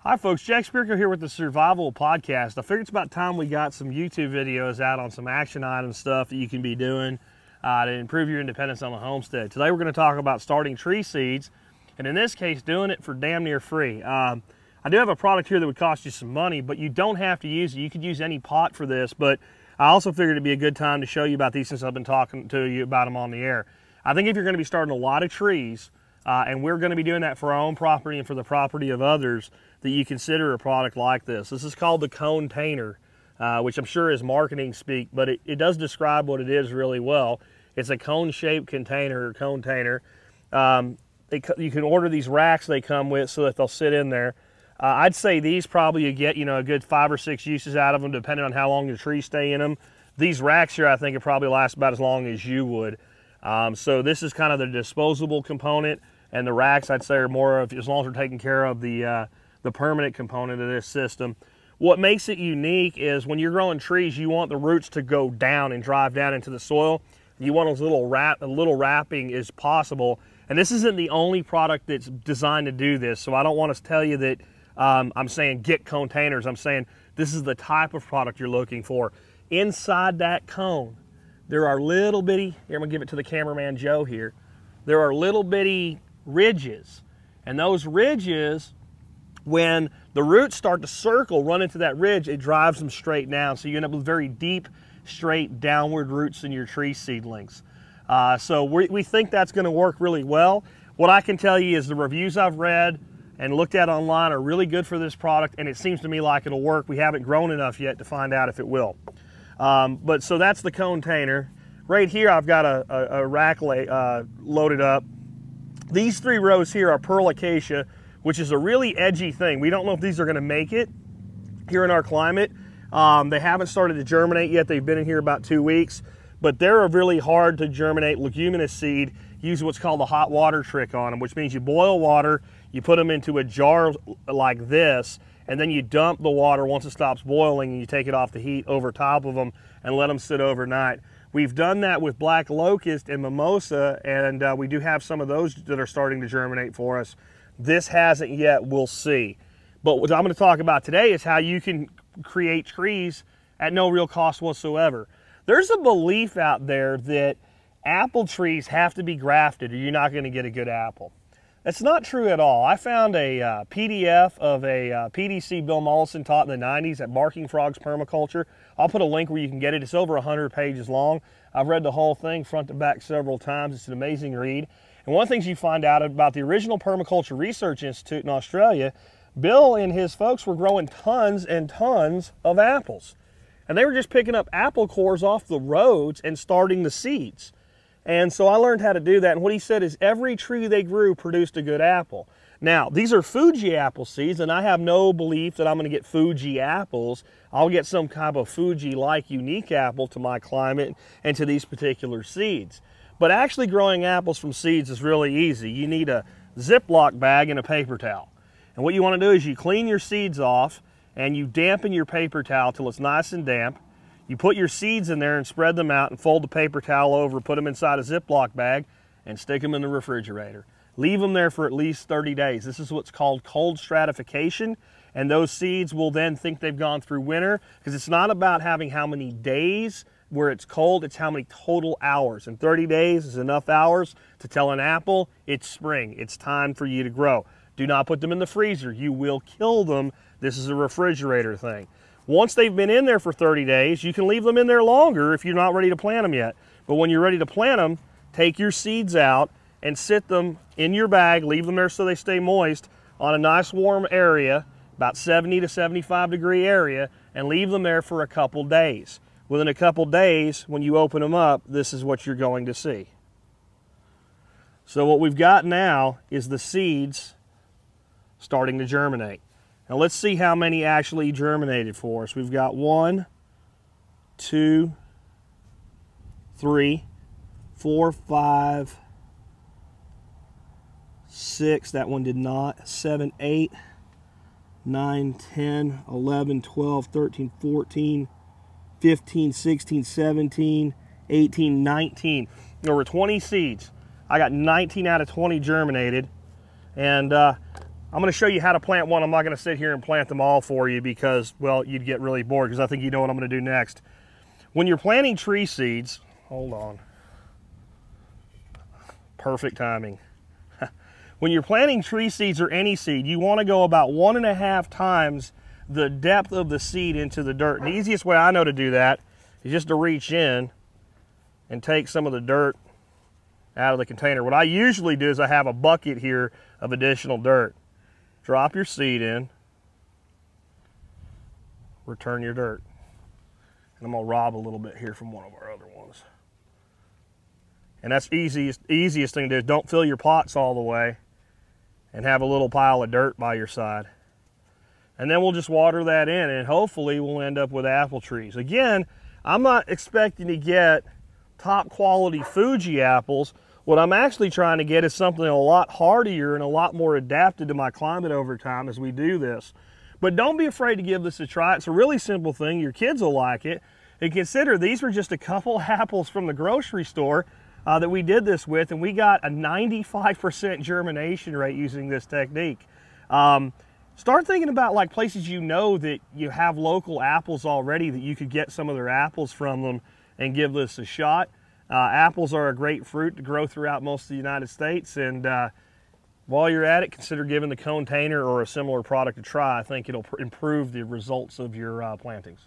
Hi folks, Jack Spirko here with the Survival Podcast. I figured it's about time we got some YouTube videos out on some action item stuff that you can be doing to improve your independence on the homestead. Today we're going to talk about starting tree seeds, and in this case doing it for damn near free. I do have a product here that would cost you some money, but you don't have to use it. You could use any pot for this, but I also figured it'd be a good time to show you about these since I've been talking to you about them on the air. I think if you're going to be starting a lot of trees, and we're going to be doing that for our own property and for the property of others, that you consider a product like this. This is called the Cone-Tainer, which I'm sure is marketing speak, but it does describe what it is really well. It's a cone-shaped container or cone-tainer. You can order these racks they come with so that they'll sit in there. I'd say these probably you get a good 5 or 6 uses out of them depending on how long your trees stay in them. These racks here I think it probably lasts about as long as you would. So this is kind of the disposable component, and the racks I'd say are more of, as long as we're taking care of the permanent component of this system. What makes it unique is when you're growing trees, you want the roots to go down and drive down into the soil. You want as little wrapping as possible. And this isn't the only product that's designed to do this. So I don't want to tell you that I'm saying get Cone-Tainers. I'm saying this is the type of product you're looking for. Inside that cone, there are little bitty, here I'm gonna give it to the cameraman Joe here. There are little bitty ridges. And those ridges, when the roots start to circle, run into that ridge, it drives them straight down. So you end up with very deep, straight downward roots in your tree seedlings. So we think that's going to work really well. What I can tell you is the reviews I've read and looked at online are really good for this product, and it seems to me like it'll work. We haven't grown enough yet to find out if it will. So that's the Cone-Tainer. Right here I've got a rack loaded up. These 3 rows here are pearl acacia, which is a really edgy thing. We don't know if these are going to make it here in our climate. They haven't started to germinate yet. They've been in here about 2 weeks, but they're a really hard to germinate leguminous seed. Use what's called the hot water trick on them, which means you boil water, you put them into a jar like this, and then you dump the water once it stops boiling, and you take it off the heat over top of them and let them sit overnight. We've done that with black locust and mimosa, and we do have some of those that are starting to germinate for us. This hasn't yet, we'll see. But what I'm going to talk about today is how you can create trees at no real cost whatsoever. There's a belief out there that apple trees have to be grafted or you're not going to get a good apple. That's not true at all. I found a PDF of a PDC Bill Mollison taught in the 90s at Barking Frogs Permaculture. I'll put a link where you can get it. It's over 100 pages long. I've read the whole thing front to back several times. It's an amazing read. And one of the things you find out about the original Permaculture Research Institute in Australia, Bill and his folks were growing tons and tons of apples. And they were just picking up apple cores off the roads and starting the seeds. And so I learned how to do that. And what he said is every tree they grew produced a good apple. Now, these are Fuji apple seeds, and I have no belief that I'm going to get Fuji apples. I'll get some kind of Fuji-like unique apple to my climate and to these particular seeds. But actually growing apples from seeds is really easy. You need a Ziploc bag and a paper towel. And what you want to do is you clean your seeds off and you dampen your paper towel till it's nice and damp. You put your seeds in there and spread them out and fold the paper towel over, put them inside a Ziploc bag and stick them in the refrigerator. Leave them there for at least 30 days. This is what's called cold stratification, and those seeds will then think they've gone through winter, because it's not about having how many days where it's cold, it's how many total hours. And 30 days is enough hours to tell an apple it's spring. It's time for you to grow. Do not put them in the freezer. You will kill them. This is a refrigerator thing. Once they've been in there for 30 days, you can leave them in there longer if you're not ready to plant them yet. But when you're ready to plant them, take your seeds out and sit them in your bag, leave them there so they stay moist on a nice warm area, about 70 to 75 degree area, and leave them there for a couple days. Within a couple days, when you open them up, this is what you're going to see. So what we've got now is the seeds starting to germinate. Now let's see how many actually germinated for us. We've got 1, 2, 3, 4, 5, 6, that one did not, 7, 8, 9, 10, 11, 12, 13, 14, 15, 16, 17, 18, 19. There were 20 seeds. I got 19 out of 20 germinated. And I'm going to show you how to plant one. I'm not going to sit here and plant them all for you because, well, you'd get really bored, because I think you know what I'm going to do next. When you're planting tree seeds, hold on. Perfect timing. When you're planting tree seeds or any seed, you want to go about 1.5 times the depth of the seed into the dirt. And the easiest way I know to do that is just to reach in and take some of the dirt out of the container. What I usually do is I have a bucket here of additional dirt. Drop your seed in, return your dirt. And I'm gonna rob a little bit here from one of our other ones. And that's easiest thing to do is don't fill your pots all the way and have a little pile of dirt by your side. And then we'll just water that in, and hopefully we'll end up with apple trees. Again, I'm not expecting to get top quality Fuji apples. What I'm actually trying to get is something a lot hardier and a lot more adapted to my climate over time as we do this. But don't be afraid to give this a try. It's a really simple thing. Your kids will like it. And consider these were just a couple apples from the grocery store that we did this with, and we got a 95% germination rate using this technique. Start thinking about like places you know that you have local apples already that you could get some of their apples from them and give this a shot. Apples are a great fruit to grow throughout most of the United States, and while you're at it, consider giving the Cone-Tainer or a similar product a try. I think it'll improve the results of your plantings.